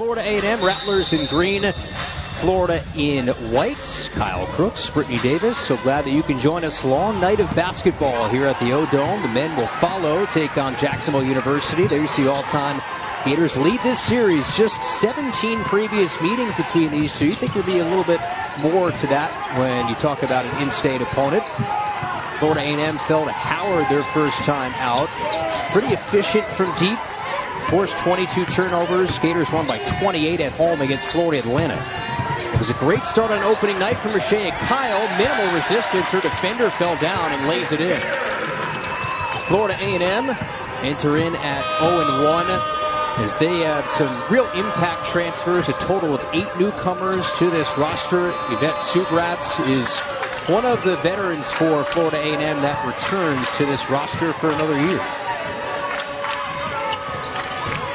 Florida A&M, Rattlers in green, Florida in white. Kyle Crooks, Brittany Davis, so glad that you can join us. Long night of basketball here at the O-Dome. The men will follow, take on Jacksonville University. There's the all-time Gators lead this series. Just 17 previous meetings between these two. You think there'd be a little bit more to that when you talk about an in-state opponent. Florida A&M fell to Howard their first time out. Pretty efficient from deep. Forced 22 turnovers. Gators won by 28 at home against Florida Atlanta. It was a great start on opening night from Ra Shaya Kyle. Minimal resistance. Her defender fell down and lays it in. Florida A&M enter in at 0-1 as they have some real impact transfers. A total of 8 newcomers to this roster. Yvette Subratz is one of the veterans for Florida A&M that returns to this roster for another year.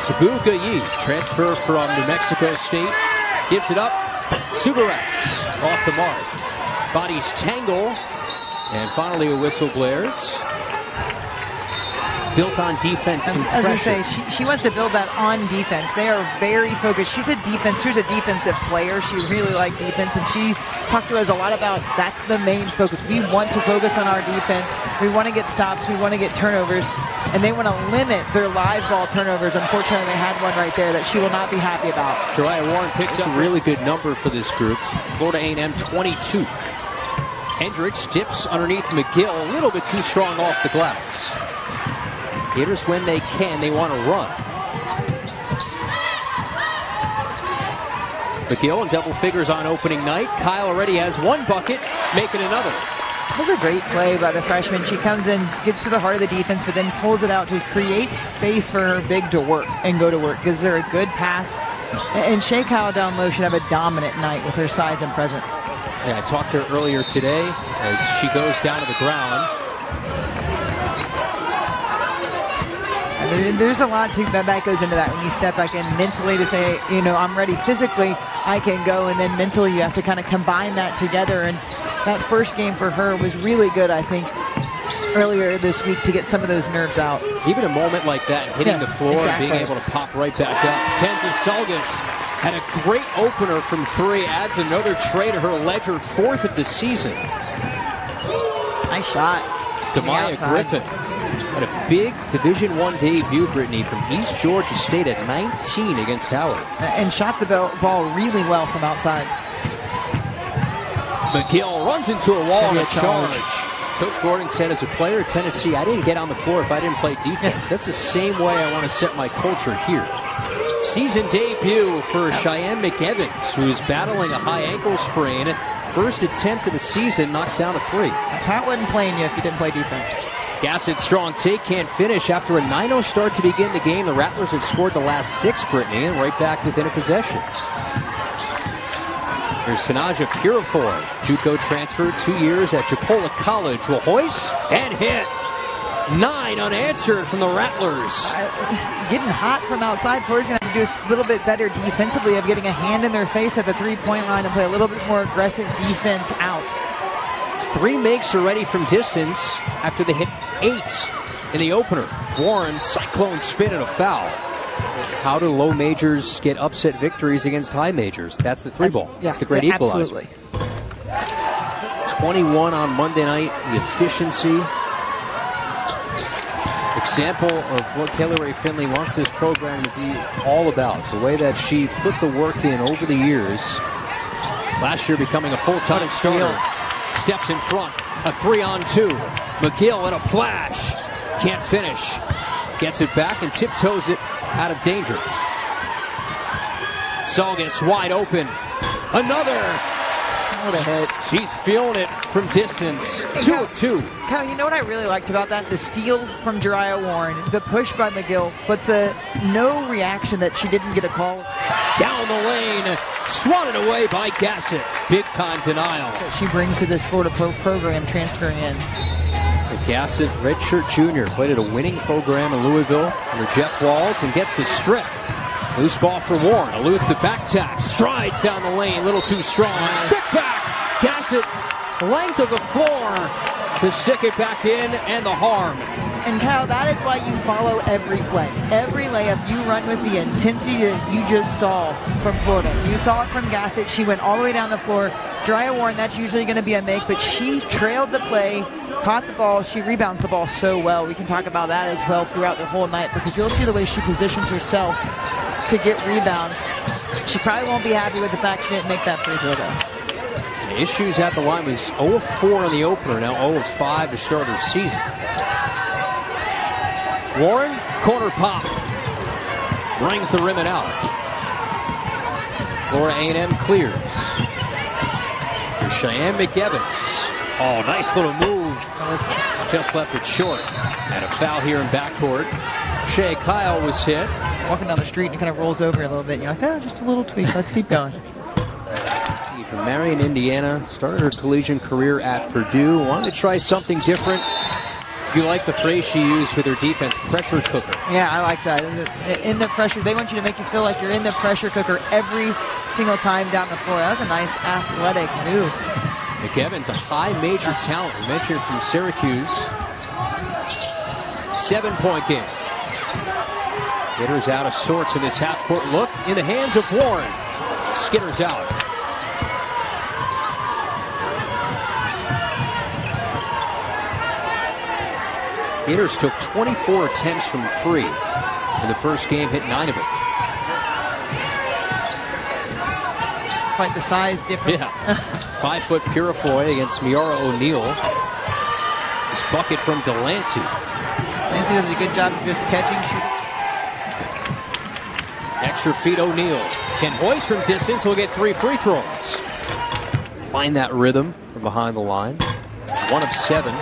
Sabuka Yi, transfer from New Mexico State, gives it up. Subratz off the mark. Bodies tangle. And finally a whistle blares. Built on defense and as pressure. we say, she wants to build that on defense. They are very focused. She's a defensive player. She really likes defense, and she talked to us a lot about that's the main focus. We want to focus on our defense. We want to get stops. We want to get turnovers, and they want to limit their live ball turnovers. Unfortunately, they had one right there that she will not be happy about. Jariah Warren picks up a really good number for this group. Florida A&M 22. Hendricks dips underneath McGill, a little bit too strong off the glass. Gators, when they can, they want to run. McGill in double figures on opening night. Kyle already has one bucket, making another. That was a great play by the freshman. She comes in, gets to the heart of the defense, but then pulls it out to create space for her big to work and go to work. Gives her a good pass. And Shea Kyle down low should have a dominant night with her size and presence. Yeah, I talked to her earlier today as she goes down to the ground. There's a lot that goes into that when you step back in mentally to say, you know, I'm ready physically, I can go, and then mentally you have to kind of combine that together. And that first game for her was really good, I think, earlier this week to get some of those nerves out. Even a moment like that, hitting the floor and being able to pop right back up. Kenza Salgas had a great opener from 3, adds another tray to her ledger, 4th of the season. Nice shot. Demaya Griffin had a big Division I debut, Brittany, from East Georgia State at 19 against Howard. And shot the ball really well from outside. McGill runs into a wall on a charge. Coach Gordon said, as a player at Tennessee, I didn't get on the floor if I didn't play defense. That's the same way I want to set my culture here. Season debut for Cheyenne McEvans, who's battling a high ankle sprain. First attempt of the season, knocks down a 3. Pat wasn't playing you if you didn't play defense. Gassett strong take, can't finish. After a 9-0 start to begin the game, the Rattlers have scored the last 6, Brittany, and right back within a possession. There's Tanaja Purifoy, JUCO transfer, 2 years at Chipola College, will hoist and hit. 9 unanswered from the Rattlers. Getting hot from outside. Florida's going to have to do a little bit better defensively of getting a hand in their face at the three-point line and play a little bit more aggressive defense out. 3 makes already from distance after they hit 8 in the opener. Warren, cyclone spin and a foul. How do low majors get upset victories against high majors? That's the 3-ball. That's the great equalizer. Absolutely. 21 on Monday night. The efficiency. Example of what Kelly Ray Finley wants this program to be all about. The way that she put the work in over the years. Last year becoming a full-time starter. Steps in front. A 3-on-2. McGill in a flash. Can't finish. Gets it back and tiptoes it out of danger. Salgas wide open. Another. What a hit. She's feeling it from distance. 2 of 2. Kyle, you know what I really liked about that? The steal from Jariah Warren, the push by McGill, but the no reaction that she didn't get a call. Down the lane, swatted away by Gassett. Big time denial. That she brings to this Florida program transferring in. Gassett, redshirt junior, played at a winning program in Louisville under Jeff Walls and gets the strip. Loose ball for Warren, eludes the back tap, strides down the lane, a little too strong. Stick back, Gassett, length of the floor to stick it back in, and the harm. And Kyle, that is why you follow every play. Every layup you run with the intensity that you just saw from Florida. You saw it from Gassett. She went all the way down the floor. Jariah Warren, that's usually going to be a make, but she trailed the play, caught the ball. She rebounds the ball so well. We can talk about that as well throughout the whole night, because you'll see the way she positions herself to get rebounds. She probably won't be happy with the fact she didn't make that free throw, though. The issues at the line was 0 of 4 on the opener, now 0 of 5 to start her season. Warren, corner pop, brings the rim and out. Florida A&M clears. Cheyenne McEvans. Oh, nice little move. Just left it short. And a foul here in backcourt. Shaya Kyle was hit. Walking down the street and it kind of rolls over a little bit. And you're like, oh, just a little tweak. Let's keep going. From Marion, Indiana. Started her collegiate career at Purdue. Wanted to try something different. You like the phrase she used with her defense, pressure cooker. Yeah, I like that. In the pressure, they want you to make you feel like you're in the pressure cooker every single time down the floor. That was a nice athletic move. McEvans, a high major talent. We mentioned from Syracuse. 7-point game. Gators out of sorts in this half-court look. In the hands of Warren. Skitters out. Gators took 24 attempts from 3 in the first game, hit 9 of it. Quite the size difference. Yeah. 5-foot Purifoy against Miara O'Neal. This bucket from Delancey. Delancey does a good job of just catching, shooting. Extra feet O'Neal. Can hoist from distance, will get 3 free throws. Find that rhythm from behind the line. 1 of 7.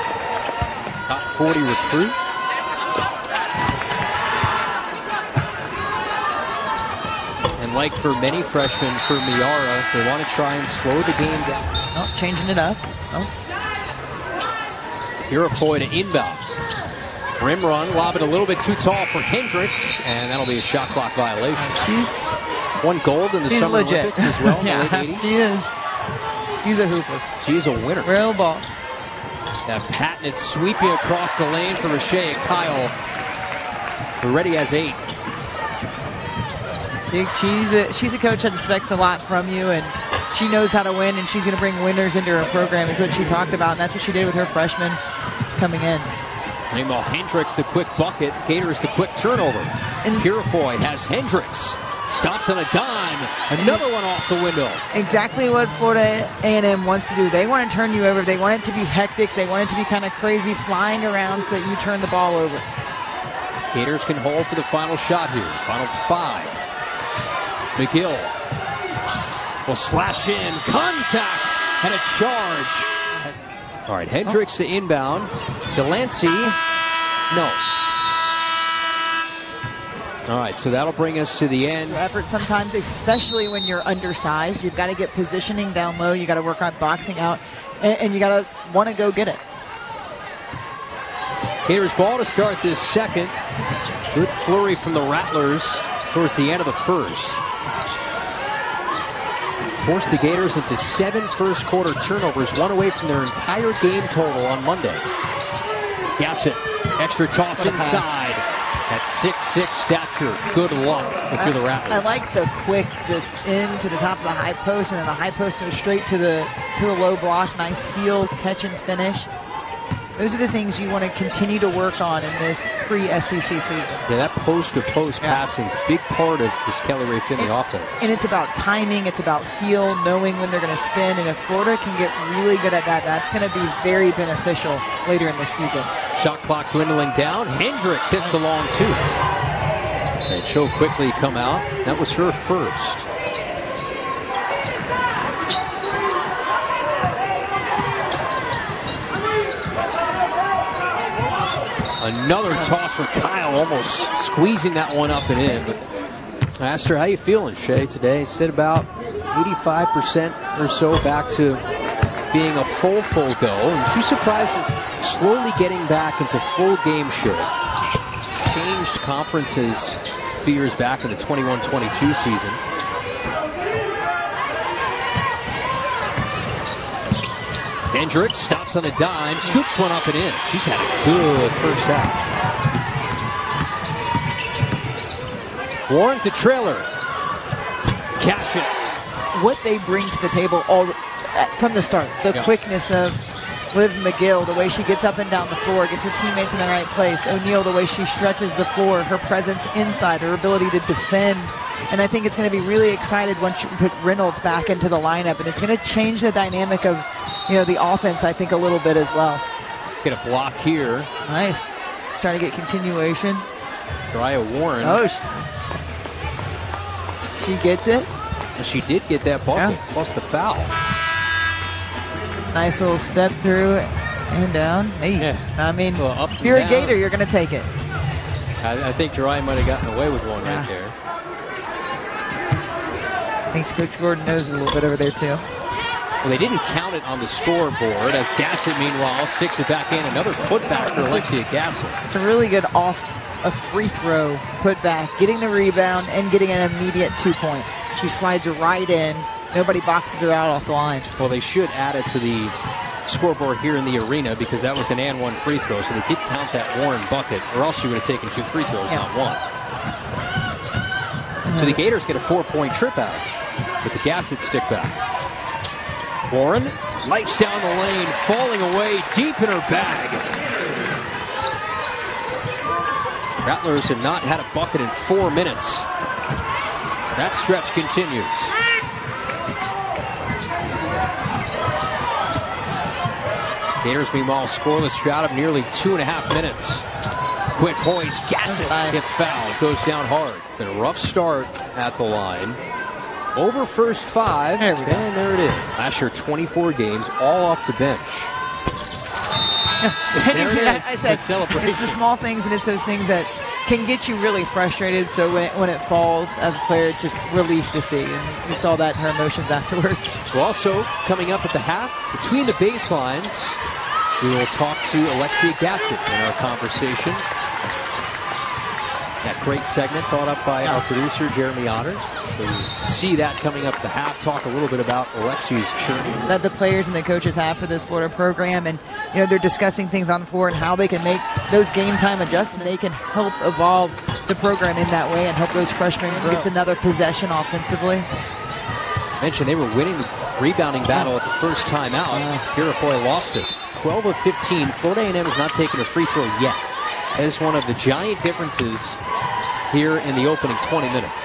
Top 40 recruit. And like for many freshmen, for Miara, they want to try and slow the game down. Oh, changing it up. Oh. Purifoy to inbound. Rim run, lob it a little bit too tall for Hendricks, and that'll be a shot clock violation. She's won gold in the Summer legit. Olympics as well. Yeah, in the late 80s. she is. She's a hooper. She is a winner. Real ball. That patented sweeping across the lane for Ra Shaya Kyle, who already has 8. She's a coach that expects a lot from you, and she knows how to win, and she's going to bring winners into her program, is what she talked about, and that's what she did with her freshmen coming in. Meanwhile, Hendricks the quick bucket, Gators the quick turnover. And Purifoy has Hendricks. Stops on a dime. Another one off the window. Exactly what Florida A&M wants to do. They want to turn you over. They want it to be hectic. They want it to be kind of crazy, flying around so that you turn the ball over. Gators can hold for the final shot here. Final 5. McGill will slash in. Contact and a charge. All right, Hendricks to inbound. Delancey, no. All right, so that'll bring us to the end. Effort sometimes, especially when you're undersized. You've got to get positioning down low. You got to work on boxing out, and you got to want to go get it. Gators ball to start this second. Good flurry from the Rattlers towards the end of the first. Forced the Gators into 7 first-quarter turnovers, 1 away from their entire game total on Monday. Gassett, extra toss inside. At 6'6" stature, good luck if you're the Rattlers. I like the quick just into the top of the high post, and then the high post goes straight to the low block. Nice seal, catch and finish. Those are the things you want to continue to work on in this pre-SEC season. Yeah, that post-to-post passing is a big part of this Kelly Ray Finley offense. And it's about timing, it's about feel, knowing when they're going to spin. And if Florida can get really good at that, that's going to be very beneficial later in the season. Shot clock dwindling down. Hendricks hits the long 2. And she'll quickly come out. That was her first. Another toss for Kyle, almost squeezing that one up and in. But I asked her, how you feeling, Shay, today? She said about 85% or so back to being a full go. And she's surprised with slowly getting back into full game shape. Changed conferences a few years back in the 21-22 season. Hendricks stops on the dime, scoops one up and in. She's had a good first half. Warren's the trailer. Gassett. What they bring to the table from the start, the quickness of Liv McGill, the way she gets up and down the floor, gets her teammates in the right place. O'Neal, the way she stretches the floor, her presence inside, her ability to defend. And I think it's going to be really excited once you put Reynolds back into the lineup, and it's going to change the dynamic of, the offense, I think, a little bit as well. Get a block here. Nice. Trying to get continuation. Raya Warren. Oh, she gets it. She did get that bucket, plus the foul. Nice little step through and down. Hey, I mean, if you're a Gator, you're going to take it. I think Jariah might have gotten away with one right there. I think Coach Gordon knows a little bit over there, too. Well, they didn't count it on the scoreboard, as Gassett, meanwhile, sticks it back in. Another putback for Alexia Gassett. It's a really good a free throw putback, getting the rebound and getting an immediate 2 points. She slides right in. Nobody boxes her out off the line. Well, they should add it to the scoreboard here in the arena because that was an and one free throw, so they did count that Warren bucket, or else she would have taken 2 free throws, not one. So the Gators get a 4-point trip out with the Gassett stick back. Warren lights down the lane, falling away deep in her bag. Rattlers have not had a bucket in 4 minutes. That stretch continues. Gators, meanwhile, scoreless drought of nearly 2.5 minutes. Quick hoist. Gassett gets fouled. Goes down hard. Been a rough start at the line. Over first 5. And there it is. Last year, 24 games, all off the bench. There it is. I said, celebration. It's the small things, and it's those things that can get you really frustrated. So when it falls as a player, it's just relief to see. And we saw that in her emotions afterwards. Well, also, coming up at the half, between the baselines, we will talk to Alexia Gassett in our conversation. That great segment thought up by our producer, Jeremy Otter. We see that coming up at the half. Talk a little bit about Alexia's journey that the players and the coaches have for this Florida program. And, they're discussing things on the floor and how they can make those game time adjustments. They can help evolve the program in that way and help those freshmen get another possession offensively. I mentioned they were winning the rebounding battle at the first time out. Purifoy lost it. 12 of 15. Florida A&M has not taken a free throw yet. That is one of the giant differences here in the opening 20 minutes.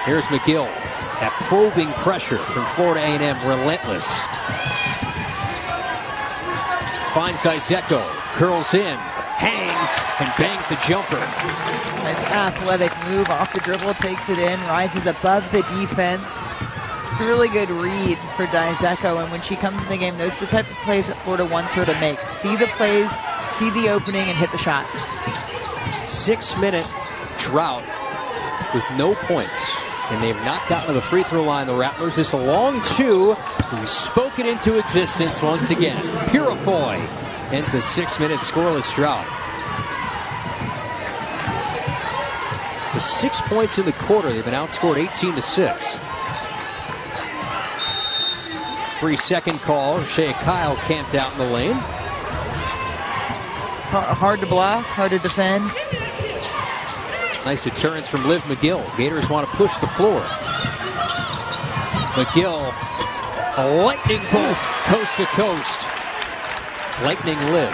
Here's McGill. That probing pressure from Florida A&M, relentless. Finds Dizeko, curls in, hangs, and bangs the jumper. Nice athletic move off the dribble, takes it in, rises above the defense. It's a really good read for Dizeko, and when she comes in the game, those are the type of plays that Florida wants her to make. See the plays, see the opening, and hit the shots. 6-minute drought with no points. And they've not gotten to the free throw line, the Rattlers. This a long 2. We've spoken into existence once again. Purifoy ends the 6-minute scoreless drought. With 6 points in the quarter, they've been outscored 18-6. 3-second call. Ra Shaya Kyle camped out in the lane. Hard to block, hard to defend. Nice deterrence from Liv McGill. Gators want to push the floor. McGill, a lightning bolt, coast to coast. Lightning Liv.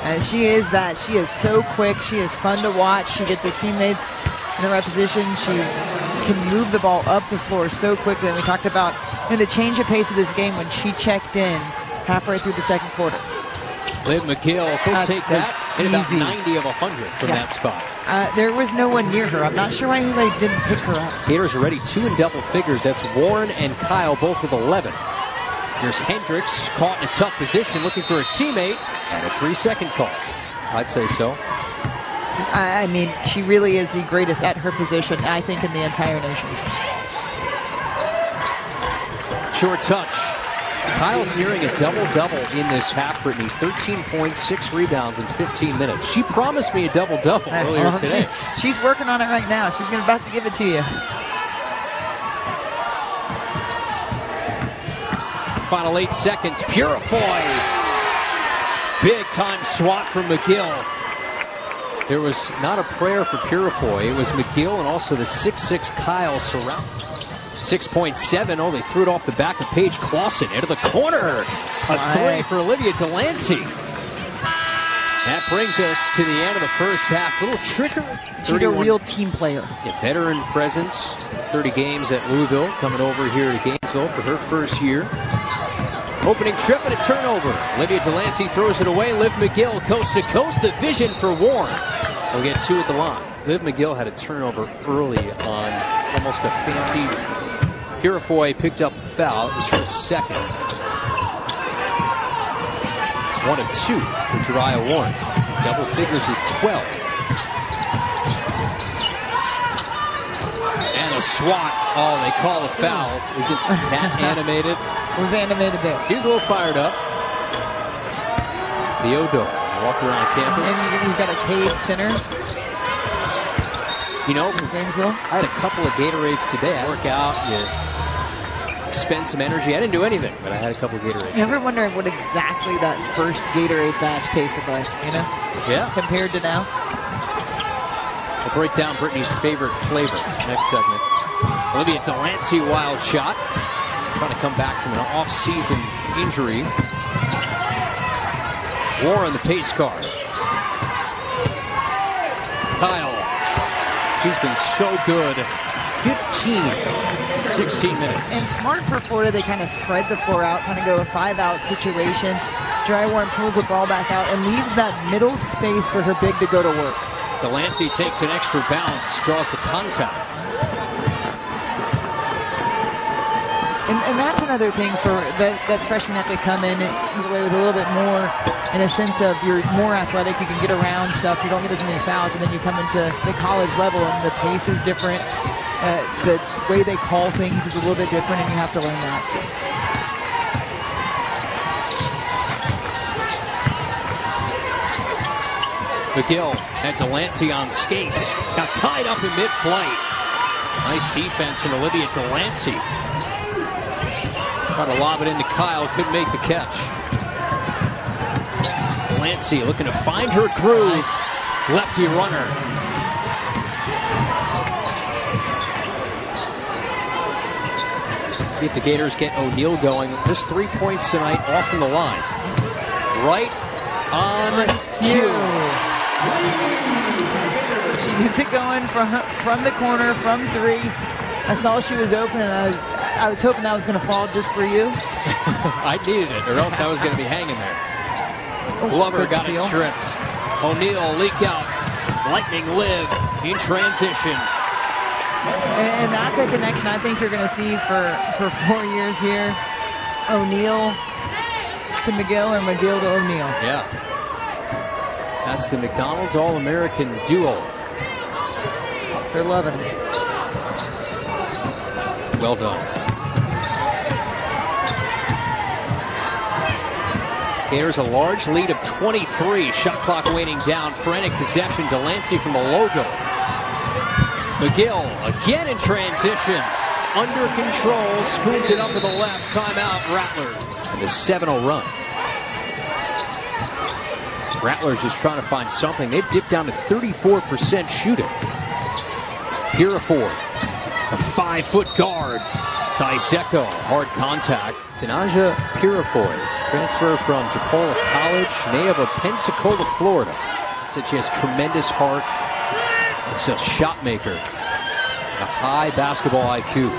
And she is that. She is so quick. She is fun to watch. She gets her teammates in the right position. She can move the ball up the floor so quickly. And we talked about the change of pace of this game when she checked in halfway through the second quarter. Liv McGill, she'll take that. Hit about 90 of 100 from that spot. There was no one near her. I'm not sure why anybody didn't pick her up. Gators are already 2 in double figures. That's Warren and Kyle, both with 11. Here's Hendricks, caught in a tough position, looking for a teammate, and a 3-second call. I'd say so. I mean, she really is the greatest at her position, I think, in the entire nation. Short touch. Kyle's nearing a double-double in this half, Brittany. 13 points, 6 rebounds in 15 minutes. She promised me a double-double earlier today. She's working on it right now. She's about to give it to you. Final 8 seconds. Purifoy Big time swat from McGill. There was not a prayer for Purifoy. It was McGill and also the 6'6" Kyle surround. 6.7. Oh, they threw it off the back of Paige Clausen into the corner. A three for Olivia Delancey. That brings us to the end of the first half. Little trickery. She's a real team player. A veteran presence. 30 games at Louisville. Coming over here to Gainesville for her first year. Opening trip and a turnover. Olivia Delancey throws it away. Liv McGill coast to coast. The vision for Warren. We'll get two at the line. Liv McGill had a turnover early on almost a fancy. Purifoy picked up a foul. It was her second. 1 of 2 for Jariah Warren. Double figures at 12. And a swat. Oh, they call a foul. Isn't that animated? It was animated there. He was a little fired up. The Odo. Walk around campus. And you've got a Cade Center. You know, Gainesville. I had a couple of Gatorades today. I work out, you expend some energy. I didn't do anything, but I had a couple of Gatorades. You ever wondering what exactly that first Gatorade batch tasted like, you know? Yeah. Compared to now? We'll break down Brittany's favorite flavor next segment. Olivia Delancey, wild shot. Trying to come back from an off-season injury. Warren, the pace card. Kyle. She's been so good. 15 in 16 minutes. And smart for Florida, they kind of spread the floor out, kind of go a 5-out situation. Jariah Warren pulls the ball back out and leaves that middle space for her big to go to work. Delancey takes an extra bounce, draws the contact. And that's another thing for that freshmen have to come in with a little bit more, in a sense of you're more athletic, you can get around stuff, you don't get as many fouls, and then you come into the college level and the pace is different, the way they call things is a little bit different, and you have to learn that. McGill had Delancey on skates, got tied up in mid-flight. Nice defense from Olivia Delancey. Tried to lob it into Kyle, couldn't make the catch. Delancey looking to find her groove. Lefty runner. See if the Gators get O'Neal going. Just 3 points tonight off from the line. Right on cue. She gets it going from the corner, from 3. I saw she was open, and I was hoping that was going to fall just for you. I needed it, or else I was going to be hanging there. Glover got it stripped. O'Neal leak out. Lightning Liv in transition. And that's a connection I think you're going to see for 4 years here. O'Neal to McGill or McGill to O'Neal. Yeah. That's the McDonald's All-American duo. They're loving it. Well done. Gators a large lead of 23. Shot clock waning down. Frantic possession. Delancey from the logo. McGill again in transition. Under control. Spoons it up to the left. Timeout. Rattlers. And the 7-0 run. Rattlers just trying to find something. They've dipped down to 34% shooting. Purifoy. A 5-foot guard. Dyseko, hard contact. Tanaja Purifoy, transfer from Chipola College, native of Pensacola, Florida. Said she has tremendous heart. It's a shot maker. A high basketball IQ.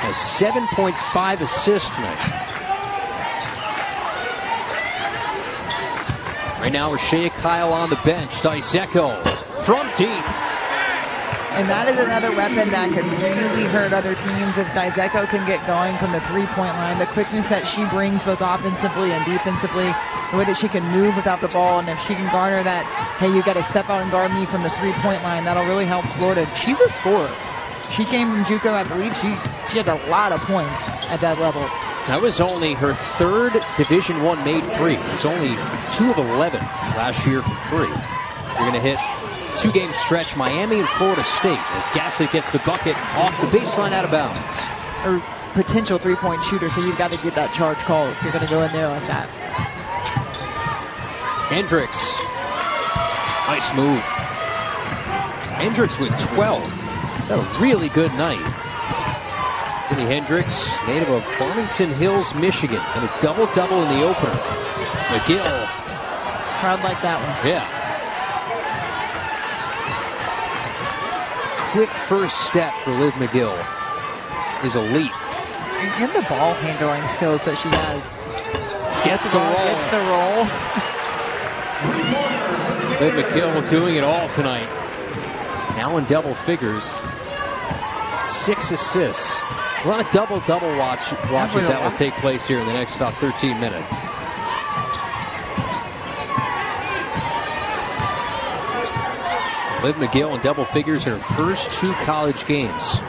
Has 7.5 assists tonight. Right now, Ra Shaya Kyle on the bench. Dyseko from deep. And that is another weapon that could really hurt other teams if Dyseko can get going from the three-point line. The quickness that she brings both offensively and defensively, the way that she can move without the ball, and if she can garner that, hey, you got to step out and guard me from the three-point line, that'll really help Florida. She's a scorer. She came from JUCO, I believe. She had a lot of points at that level. That was only her third Division I made three. It was only 2 of 11 last year from 3. You're going to hit 2-game stretch, Miami and Florida State, as Gassett gets the bucket off the baseline out of bounds. potential three-point shooter, so you've got to get that charge called if you're going to go in there like that. Hendricks. Nice move. Hendricks with 12. That's a really good night. Kenny Hendricks, native of Farmington Hills, Michigan, and a double-double in the opener. McGill. Crowd like that one. Yeah. Quick first step for Liv McGill is elite. And the ball handling skills that she has. Gets the roll. Gets the roll. Liv McGill doing it all tonight. Now in double figures. 6 assists. A lot of double-double watches that will take place here in the next about 13 minutes. Liv McGill in double figures in her first 2 college games.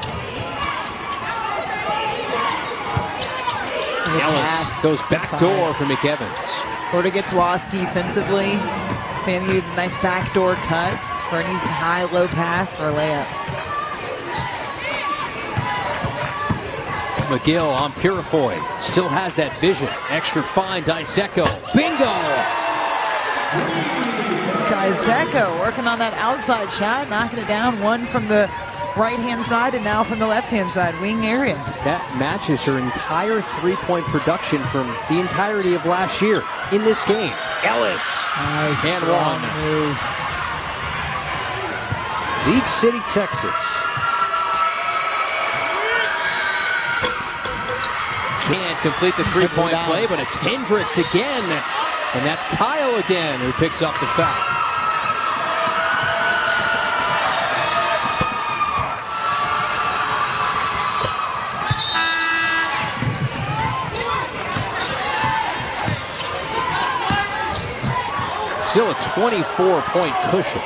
Ellis goes backdoor for McEvans. Florida gets lost defensively. FAMU, nice backdoor cut for an easy high-low pass for a layup. McGill on Purifoy. Still has that vision. Extra fine, Dyseko. Bingo! Dyseko working on that outside shot, knocking it down. One from the right-hand side and now from the left-hand side, wing area. That matches her entire three-point production from the entirety of last year in this game. Ellis. Nice and strong one. move. League City, Texas. Can't complete the three-point play, but it's Hendricks again. And that's Kyle again who picks up the foul. Still a 24-point cushion.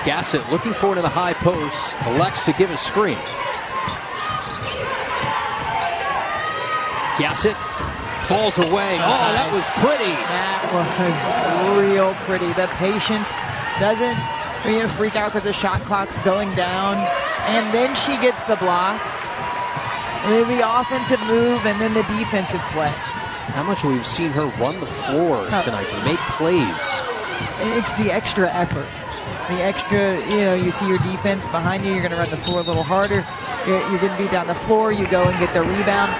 Gassett looking for it in the high post. Elects to give a screen. Gassett falls away. Oh, that was pretty. That was real pretty. The patience doesn't freak out because the shot clock's going down. And then she gets the block. And then the offensive move and then the defensive play. How much we've seen her run the floor tonight to make plays. It's the extra effort. The extra, you see your defense behind you. You're going to run the floor a little harder. You're going to be down the floor. You go and get the rebound.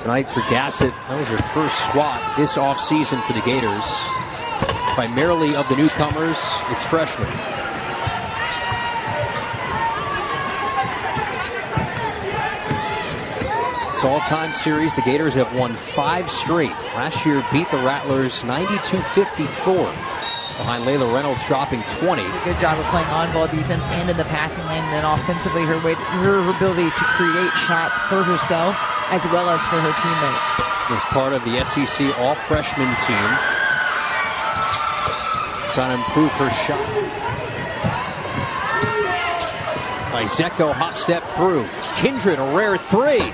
Tonight for Gassett, that was her first swat this offseason for the Gators. Primarily of the newcomers, it's freshmen. It's all-time series. The Gators have won 5 straight. Last year beat the Rattlers 92-54. Behind Layla Reynolds dropping 20. Did a good job of playing on-ball defense and in the passing lane. And then offensively, her ability to create shots for herself as well as for her teammates. Was part of the SEC all-freshman team. Trying to improve her shot. Dyseko hop step through. Kindred, a rare 3.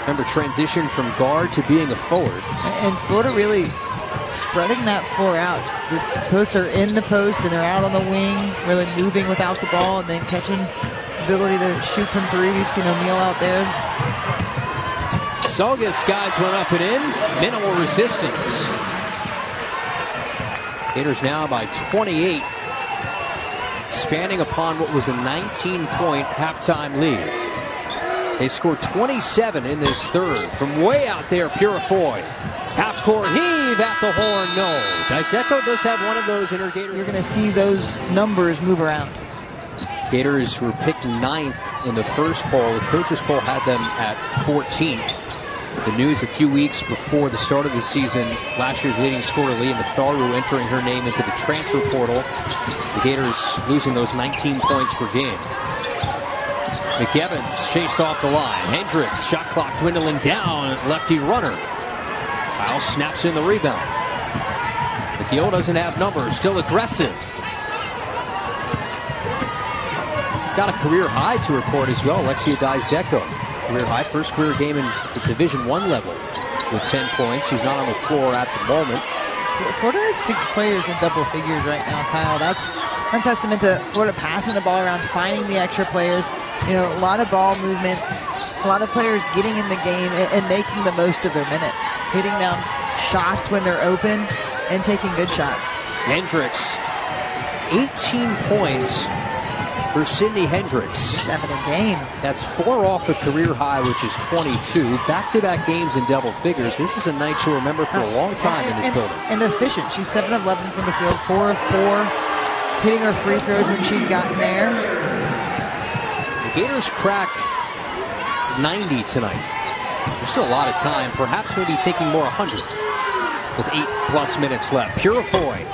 Remember, transition from guard to being a forward. And Florida really spreading that floor out. The posts are in the post and they're out on the wing, really moving without the ball and then catching ability to shoot from 3. We've seen O'Neal out there. Saugus guides one up and in. Minimal resistance. Gators now by 28. Expanding upon what was a 19-point halftime lead. They scored 27 in this third. From way out there, Purifoy. Half-court heave at the horn, no. Dyseko does have one of those in her Gator. You're going to see those numbers move around. Gators were picked 9th in the first poll. The coaches poll had them at 14th. The news a few weeks before the start of the season, last year's leading scorer, Leah Matharu, entering her name into the transfer portal. The Gators losing those 19 points per game. McEvans chased off the line. Hendricks, shot clock dwindling down. Lefty runner. Kyle snaps in the rebound. McGill doesn't have numbers. Still aggressive. Got a career high to report as well. Alexia Dyseko. Career high. First career game in the Division I level with 10 points. She's not on the floor at the moment. Florida has 6 players in double figures right now, Kyle. That's testament to Florida passing the ball around, finding the extra players. A lot of ball movement, a lot of players getting in the game and making the most of their minutes, hitting down shots when they're open and taking good shots. Hendricks, 18 points for Sydney Hendricks. 7 a game. That's 4 off a career high, which is 22. Back-to-back games in double figures. This is a night she'll remember for a long time in this building. And efficient. She's 7 of 11 from the field, 4 of 4, hitting her free throws when she's gotten there. The Gators crack 90 tonight. There's still a lot of time. Perhaps maybe thinking more 100 with 8+ minutes left. Purifoy.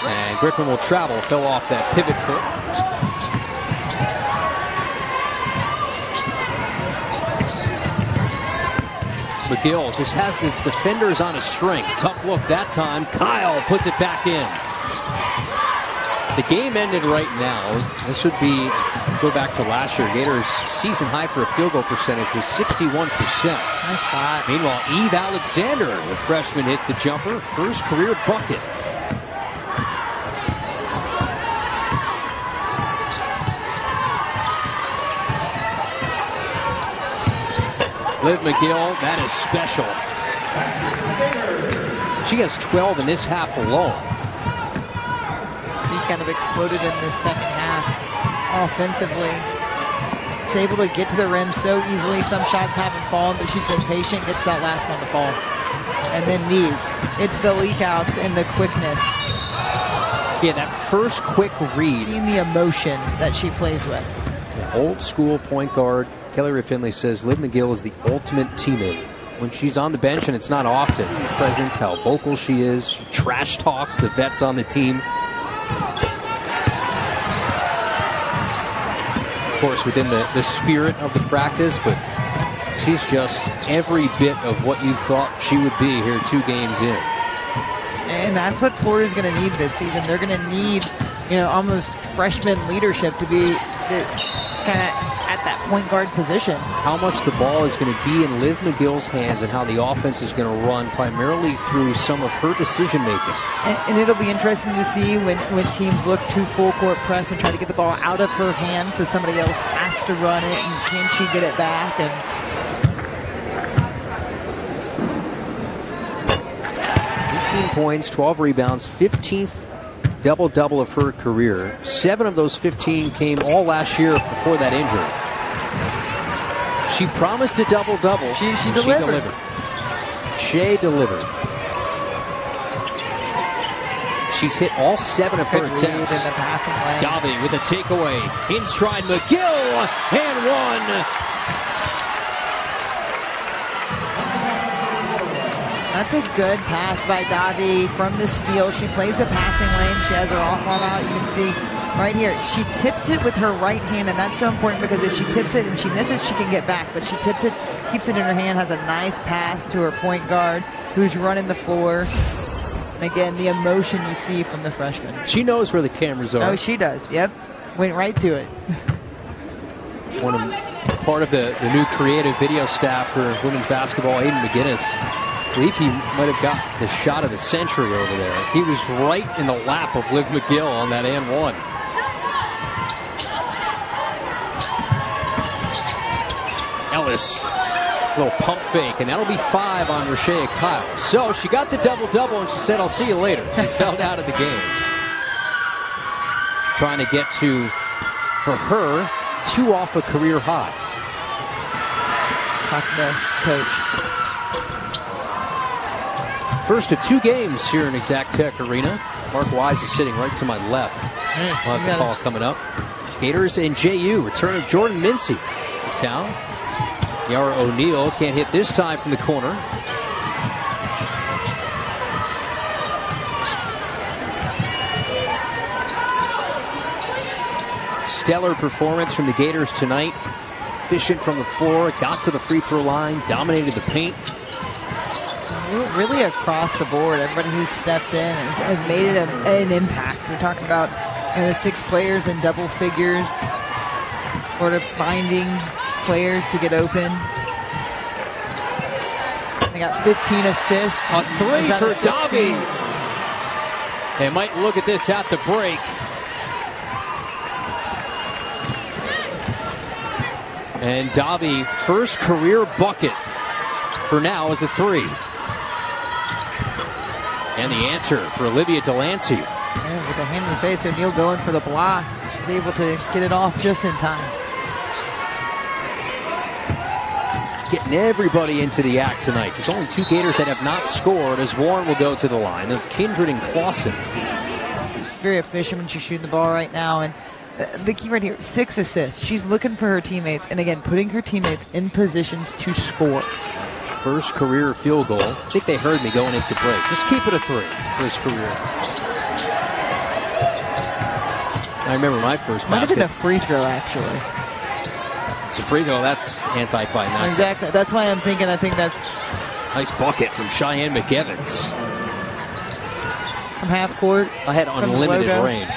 And Griffin will travel. Fell off that pivot foot. McGill just has the defenders on a string. Tough look that time. Kyle puts it back in. The game ended right now. This would be, go back to last year, Gators' season high for a field goal percentage was 61%. Nice shot. Meanwhile, Eve Alexander, the freshman, hits the jumper. First career bucket. Liv McGill, that is special. She has 12 in this half alone. She's kind of exploded in the second half offensively. She's able to get to the rim so easily. Some shots haven't fallen, but she's been patient, gets that last one to fall. And then these. It's the leak outs and the quickness. Yeah, that first quick read. Seeing the emotion that she plays with. Old school point guard. Kelly Ray Finley says Liv McGill is the ultimate teammate. When she's on the bench, and it's not often, her presence, how vocal she is, she trash talks the vets on the team. Of course, within the spirit of the practice, but she's just every bit of what you thought she would be here 2 games in. And that's what Florida's going to need this season. They're going to need, almost freshman leadership to be kind of at that point guard position. How much the ball is going to be in Liv McGill's hands and how the offense is going to run primarily through some of her decision making. And it'll be interesting to see when teams look to full court press and try to get the ball out of her hands so somebody else has to run it, and can she get it back? And 18 points, 12 rebounds, 15th double-double of her career. 7 of those 15 came all last year before that injury. She promised a double-double. She delivered. She delivered. She's hit all 7 of her attempts. In the passing lane. Davi with a takeaway. In stride, McGill, and one. That's a good pass by Davi from the steal. She plays the passing lane. She has her off arm out. You can see right here. She tips it with her right hand, and that's so important because if she tips it and she misses, she can get back. But she tips it, keeps it in her hand, has a nice pass to her point guard who's running the floor. And again, the emotion you see from the freshman. She knows where the cameras are. Oh, she does. Yep. Went right to it. Part of the new creative video staff for women's basketball, Aiden McGinnis. I believe he might have got the shot of the century over there. He was right in the lap of Liv McGill on that and one. Ellis, a little pump fake, and that'll be 5 on Ra Shaya Kyle. So she got the double-double, and she said, I'll see you later. She's fouled out of the game. Trying to get to, for her, 2 off a career high. Talking to coach. First of 2 games here in Exact Tech Arena. Mark Wise is sitting right to my left. We'll have the call coming up. Gators and JU. Return of Jordan Mincy to town. Yara O'Neal can't hit this time from the corner. Stellar performance from the Gators tonight. Efficient from the floor. Got to the free throw line. Dominated the paint. Really across the board, everybody who's stepped in has made it an impact. We're talking about the 6 players in double figures, sort of finding players to get open. They got 15 assists. A three for Dobby. They might look at this at the break. And Dobby, first career bucket for now is a three. And the answer for Olivia Delancey. And with the hand in the face, O'Neal going for the block. She's able to get it off just in time. Getting everybody into the act tonight. There's only 2 Gators that have not scored as Warren will go to the line. That's Kindred and Clausen. Very efficient when she's shooting the ball right now. And the key right here, 6 assists. She's looking for her teammates. And again, putting her teammates in positions to score. First career field goal. I think they heard me going into break. Just keep it a 3. First career. I remember my first Might have been basket. a free throw, actually. It's a free throw. That's anticlimactic. Exactly. That's why I'm thinking. I think that's Nice bucket from Cheyenne McEvans. from half court. I had from the unlimited logo. range.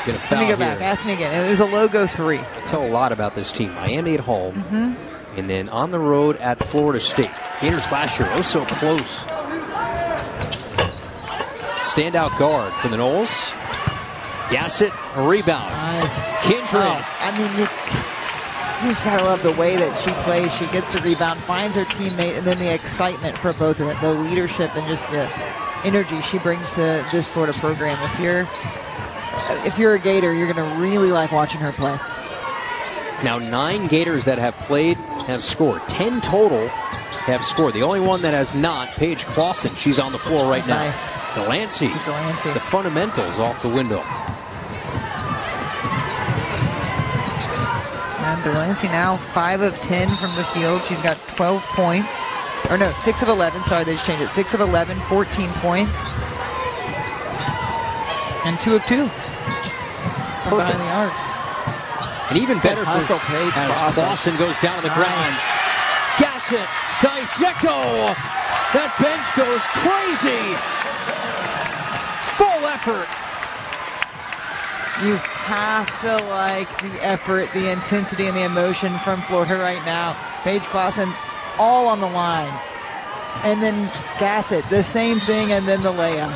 Gonna Let foul me go here. back. Ask me again. It was a logo 3. I tell a lot about this team. Miami at home, and then on the road at Florida State. Gators last year, oh so close. Standout guard for the Noles. Gassett, a rebound. Nice. Kindred. Oh, I mean, you just gotta love the way that she plays. She gets a rebound, finds her teammate, and then the excitement for both of them, the leadership and just the energy she brings to this Florida program. If you're a Gator, you're gonna really like watching her play. Now 9 Gators that have played have scored. 10 total have scored. The only one that has not, Paige Clausen. She's on the floor right now. Nice. Delancey. Delancey. The fundamentals off the window. And Delancey now 5 of 10 from the field. She's got 12 points. Or no, 6 of 11. Sorry, they just changed it. 6 of 11, 14 points. And 2 of 2. From behind the arc. And even better for hustle, Paige as Clausen goes down to the ground. Gassett, Dyseko. That bench goes crazy. Full effort. You have to like the effort, the intensity, and the emotion from Florida right now. Paige Clausen all on the line. And then Gassett, the same thing, and then the layup.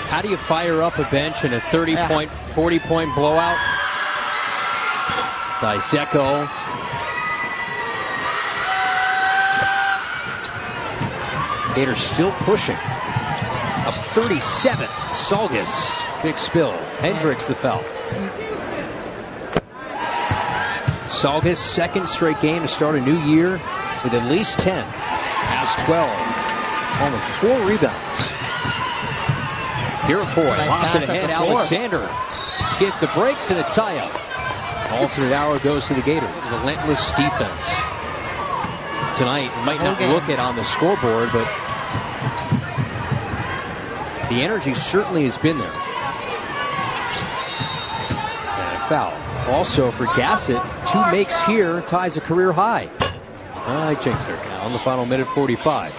How do you fire up a bench in a 30-point, 40-point blowout? Dyseko. Gators still pushing. Up 37. Salgas. Big spill. Hendricks the foul. Salgas, second straight game to start a new year with at least 10. Has 12. Home with 4 rebounds. Purifoy Nice lobs it pass at ahead. the floor. Alexander skids the brakes and a tie-up. Alternate hour goes to the Gators. Relentless defense. Tonight, you might not look it on the scoreboard, but the energy certainly has been there. And a foul. Also for Gassett, 2 makes here, ties a career high. I jinxed her. Now on the final minute 45.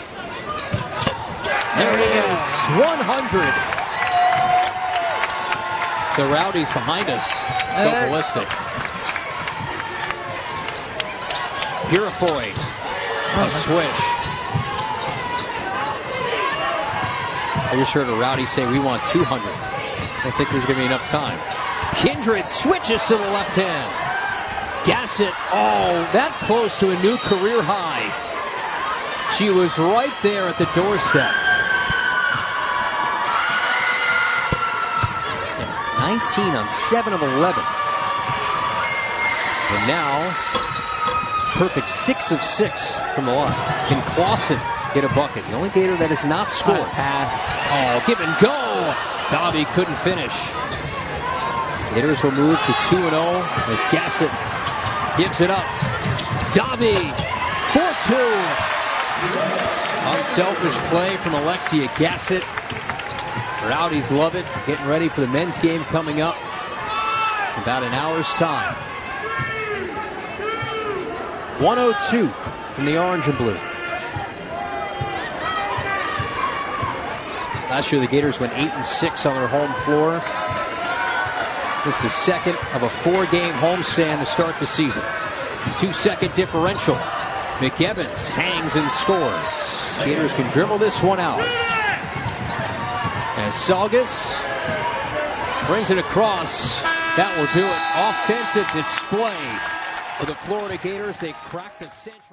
There it is, 100. The Rowdies behind us go ballistic. Purifoy, a swish. I just heard a Rowdy say we want 200. I think there's going to be enough time. Kindred switches to the left hand. Gassett, oh, that close to a new career high. She was right there at the doorstep. 19 on 7 of 11. And now, perfect 6 of 6 from the line. Can Clausen get a bucket? The only Gator that has not scored. Pass. Oh, give and go. Dobby couldn't finish. Gators will move to 2-0 as Gassett gives it up. Dobby, 4-2. Unselfish play from Alexia Gassett. Rowdies love it. Getting ready for the men's game coming up. About an hour's time. 102 from the orange and blue. Last year the Gators went 8-6 on their home floor. This is the second of a 4-game homestand to start the season. 2-second differential. McEvans hangs and scores. Gators can dribble this one out. And Salgas brings it across. That will do it. Offensive display for the Florida Gators. They cracked the century.